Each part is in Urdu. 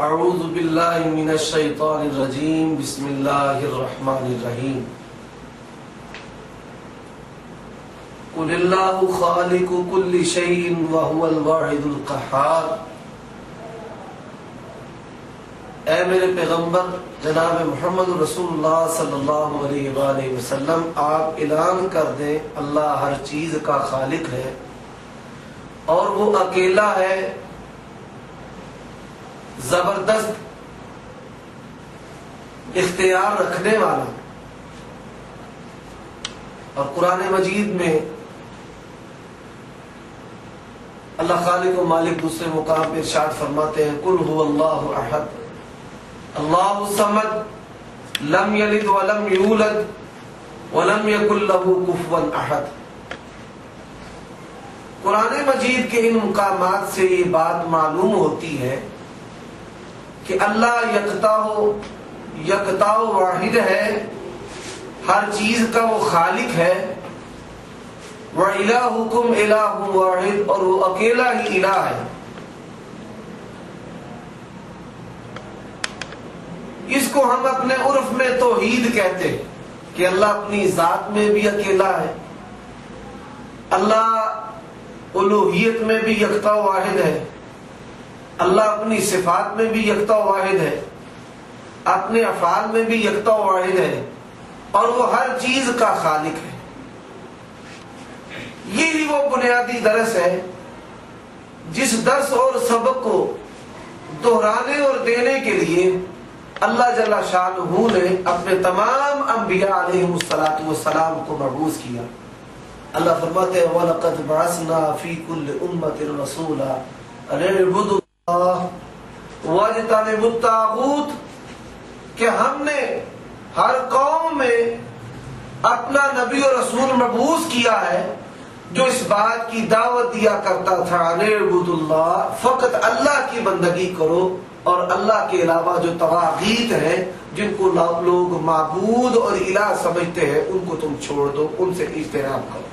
اعوذ باللہ من الشیطان الرجیم بسم اللہ الرحمن الرحیم قل اللہ خالق کل شیء وہو الواحد القہار۔ اے میرے پیغمبر جناب محمد رسول اللہ صلی اللہ علیہ وآلہ وسلم، آپ اعلان کر دیں اللہ ہر چیز کا خالق ہے اور وہ اکیلا ہے، زبردست اختیار رکھنے والا۔ اور قرآن مجید میں اللہ خالق و مالک دوسرے مقام پہ ارشاد فرماتے ہیں قل هو اللہ احد اللہ الصمد لم یلد ولم یولد ولم یکن له کفوا احد۔ قرآن مجید کے ان مقامات سے یہ بات معلوم ہوتی ہے کہ اللہ یکتا و واحد ہے، ہر چیز کا وہ خالق ہے، وَإِلَٰهُكُمْ إِلَٰهٌ وَاحِدٌ، اور وہ اکیلا ہی الہ ہے۔ اس کو ہم اپنے عرف میں توحید کہتے ہیں کہ اللہ اپنی ذات میں بھی اکیلا ہے، اللہ الوہیت میں بھی یکتا و واحد ہے، اللہ اپنی صفات میں بھی یکتا و واحد ہے، اپنے افعال میں بھی یکتا و واحد ہے، اور وہ ہر چیز کا خالق ہے۔ یہی وہ بنیادی درس ہے جس درس اور سبق کو دہرانے اور دینے کے لیے اللہ جل شانہ نے اپنے تمام انبیاء علیہم السلام کو مبعوث کیا۔ اللہ فرماتے ہیں وَلَقَدْ بَعَثْنَا فِي كُلِّ أُمَّةٍ رَسُولًا أَنِ اعْبُدُوا اللَّهَ وَاجْتَنِبُوا الطَّاغُوتَ، کہ ہم نے ہر قوم میں اپنا نبی و رسول مبعوث کیا ہے جو اس بات کی دعوت دیا کرتا تھا أَنِ اعْبُدُوا اللَّهَ، فقط اللہ کی بندگی کرو، اور اللہ کے علاوہ جو طواغیت ہیں جن کو لوگ معبود اور الہ سمجھتے ہیں ان کو تم چھوڑ دو، ان سے اجتناب کرو۔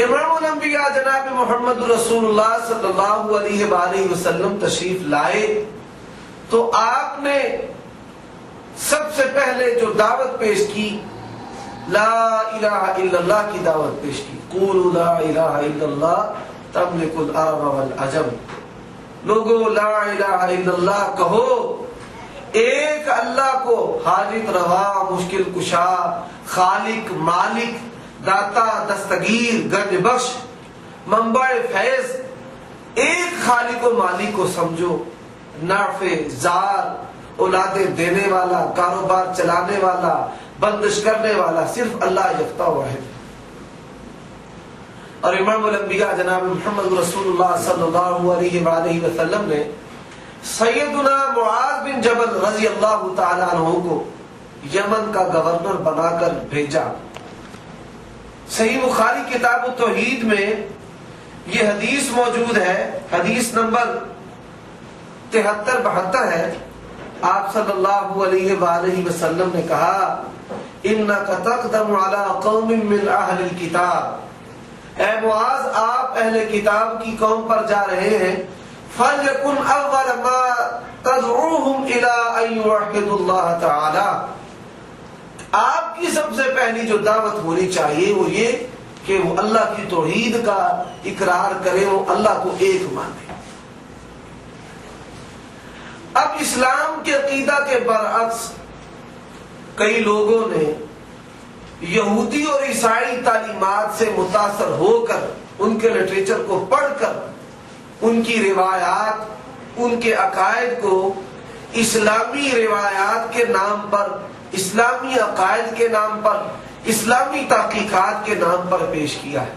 امام الانبیاء جناب محمد رسول اللہ صلی اللہ علیہ وآلہ وسلم تشریف لائے تو آپ نے سب سے پہلے جو دعوت پیش کی لا الہ الا اللہ کی دعوت پیش کی۔ قولوا لا الہ الا اللہ تملک العرب والعجم، لوگو لا الہ الا اللہ کہو، ایک اللہ کو حاجت روا، مشکل کشا، خالق، مالک، داتا، دستگیر، گنج بخش، منبع فیض، ایک خالق و مالک کو سمجھو، نافع، زار، اولادیں دینے والا، کاروبار چلانے والا، بندش کرنے والا صرف اللہ یکتا واحد۔ اور امام الانبیاء جناب محمد رسول اللہ صلی اللہ علیہ وآلہ وسلم نے سیدنا معاذ بن جبل رضی اللہ تعالیٰ عنہ کو یمن کا گورنر بنا کر بھیجا۔ صحیح بخاری کتاب التوحید میں یہ حدیث موجود ہے، حدیث نمبر 73-72 ہے۔ آپ صلی اللہ علیہ وآلہ وسلم نے کہا اِنَّكَ تَقْدَمُ عَلَىٰ قَوْمٍ مِّنْ أَهْلِ الْكِتَابِ، اے معاذ آپ اہل کتاب کی قوم پر جا رہے ہیں، فَلْيَكُنْ أَوَّلَ مَا تَدْعُوهُمْ إِلَىٰ أَن يُوحِّدُوا اللَّهَ تَعَالَىٰ، آپ کی سب سے پہلی جو دعوت ہونی چاہیے وہ یہ کہ وہ اللہ کی توحید کا اقرار کرے، وہ اللہ کو ایک مانے۔ اب اسلام کے عقیدہ کے برعکس کئی لوگوں نے یہودی اور عیسائی تعلیمات سے متاثر ہو کر ان کے لٹریچر کو پڑھ کر ان کی روایات، ان کے عقائد کو اسلامی روایات کے نام پر، اسلامی عقائد کے نام پر، اسلامی تحقیقات کے نام پر پیش کیا ہے،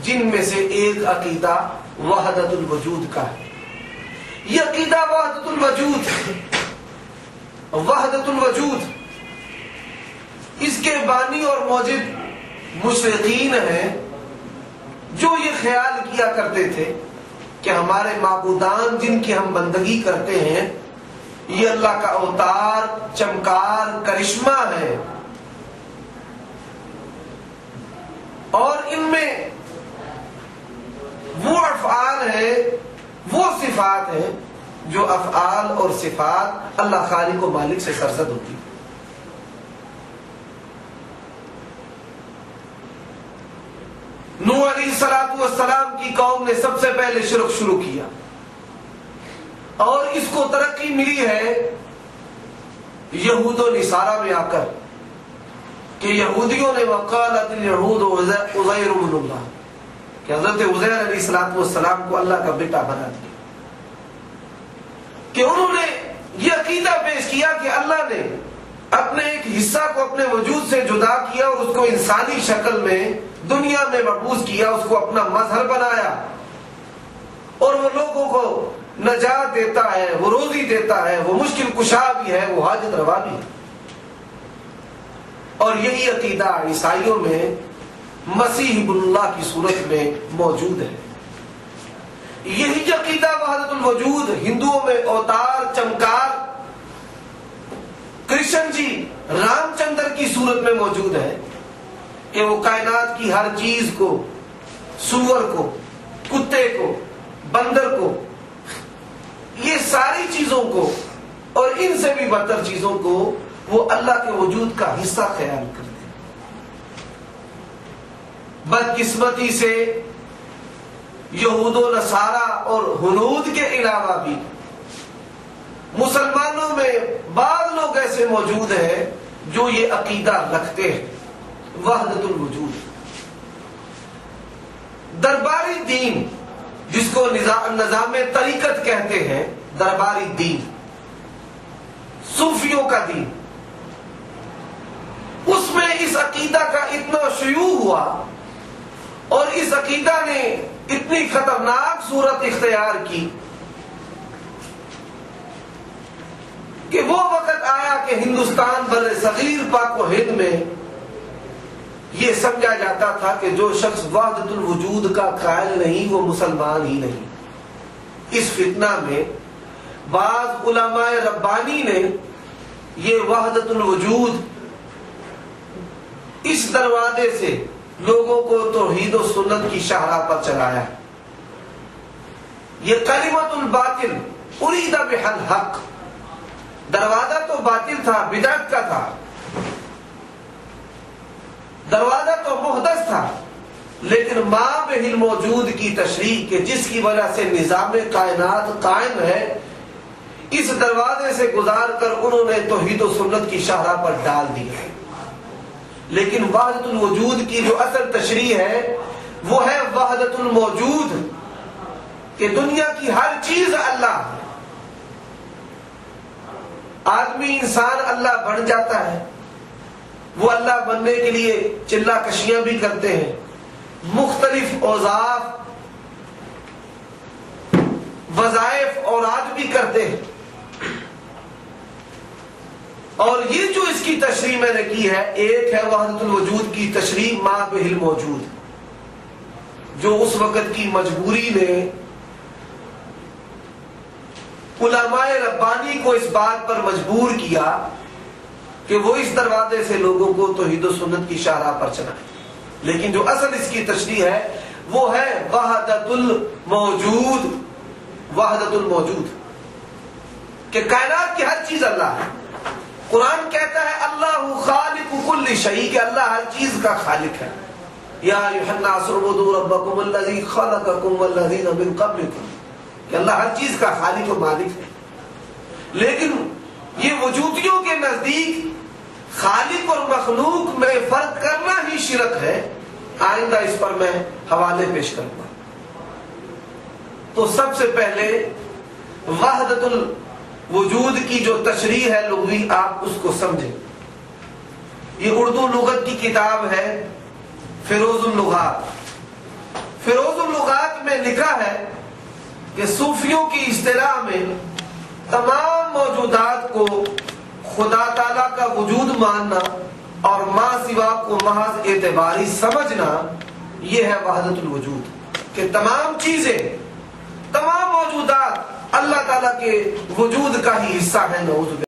جن میں سے ایک عقیدہ وحدت الوجود کا ہے۔ یہ عقیدہ وحدت الوجود ہے، وحدت الوجود، اس کے بانی اور موجد مشرقین ہیں جو یہ خیال کیا کرتے تھے کہ ہمارے معبودان جن کی ہم بندگی کرتے ہیں یہ اللہ کا اوتار، چمکار، کرشمہ ہے، اور ان میں وہ افعال ہیں وہ صفات ہیں جو افعال اور صفات اللہ خالق و مالک سے سرزد ہوتی ہے۔ نوح علیہ السلام کی قوم نے سب سے پہلے شرک شروع کیا، اور اس کو ترقی ملی ہے یہود و نصارہ میں آ کر، کہ یہودیوں نے وقالت الیہود عزیر ابن اللہ، کہ حضرت عزیر علیہ السلام کو اللہ کا بیٹا بنا دیا، کہ انہوں نے یہ عقیدہ پیش کیا کہ اللہ نے اپنے ایک حصہ کو اپنے وجود سے جدا کیا اور اس کو انسانی شکل میں دنیا میں مبعوث کیا، اس کو اپنا مظہر بنایا، اور وہ لوگوں کو نجات دیتا ہے، وہ روزی دیتا ہے، وہ مشکل کشا بھی ہے، وہ حاجت روا بھی ہے۔ اور یہی عقیدہ عیسائیوں میں مسیح ابن اللہ کی صورت میں موجود ہے۔ یہی عقیدہ وحدت الوجود ہندوؤں میں اوتار چمکار کرشن جی رام چندر کی صورت میں موجود ہے، کہ وہ کائنات کی ہر چیز کو، سور کو، کتے کو، بندر کو، یہ ساری چیزوں کو اور ان سے بھی بدتر چیزوں کو وہ اللہ کے وجود کا حصہ خیال کرتے ہیں۔ بدقسمتی سے یہود و نصارہ اور ہنود کے علاوہ بھی مسلمانوں میں بعض لوگ ایسے موجود ہیں جو یہ عقیدہ رکھتے ہیں، وحدت الوجود۔ درباری دین، جس کو نظام طریقت کہتے ہیں، درباری دین، صوفیوں کا دین، اس میں اس عقیدہ کا اتنا شیوع ہوا اور اس عقیدہ نے اتنی خطرناک صورت اختیار کی کہ وہ وقت آیا کہ ہندوستان بر صغیر پاک و ہند میں یہ سمجھا جاتا تھا کہ جو شخص وحدت الوجود کا قائل نہیں وہ مسلمان ہی نہیں۔ اس فتنہ میں بعض علماء ربانی نے یہ وحدت الوجود اس دروازے سے لوگوں کو توحید و سنت کی شاہراہ پر چلایا۔ یہ کلمۃ الباطل ارید بہا الحق، دروازہ تو باطل تھا، بدعت کا تھا، دروازہ تو محدث تھا، لیکن ما بہ الموجود کی تشریح کے جس کی وجہ سے نظام کائنات قائم ہے، اس دروازے سے گزار کر انہوں نے توحید و سنت کی شاہراہ پر ڈال دیا ہے۔ لیکن وحدت الوجود کی جو اصل تشریح ہے وہ ہے وحدت الموجود، کہ دنیا کی ہر چیز اللہ ہے۔ آدمی انسان اللہ بن جاتا ہے، وہ اللہ بننے کے لیے چلا کشیاں بھی کرتے ہیں، مختلف اوظاف وظائف اوراد بھی کرتے ہیں، اور یہ جو اس کی تشریح میں نے کی ہے، ایک ہے وحدت الوجود کی تشریح ما بہ الموجود، جو اس وقت کی مجبوری نے علماء ربانی کو اس بات پر مجبور کیا کہ وہ اس دروازے سے لوگوں کو توحید و سنت کی شاہراہ پر چلائیں۔ لیکن جو اصل اس کی تشریح ہے وہ ہے وحدت الموجود، وحدت الموجود، کہ کائنات کی ہر چیز اللہ ہے۔ قرآن کہتا ہے اللہ خالق کل شیء، کہ اللہ ہر چیز کا خالق ہے۔ یا ایھا الناس اعبدوا ربکم الذی خلقکم والذین من قبلکم، کہ اللہ ہر چیز کا خالق و مالک ہے۔ لیکن یہ وجودیوں کے نزدیک خالق اور مخلوق میں فرق کرنا ہی شرک ہے۔ آئندہ اس پر میں حوالے پیش کروں گا۔ تو سب سے پہلے وحدت الوجود کی جو تشریح ہے لغوی، آپ اس کو سمجھیں۔ یہ اردو لغت کی کتاب ہے فیروز اللغات۔ فیروز اللغات میں لکھا ہے کہ صوفیوں کی اصطلاح میں تمام موجودات کو خدا تعالیٰ کا وجود ماننا اور ما سوا کو محض اعتباری سمجھنا، یہ ہے وحدت الوجود، کہ تمام چیزیں، تمام موجودات اللہ تعالیٰ کے وجود کا ہی حصہ ہیں۔ نعوذ باللہ۔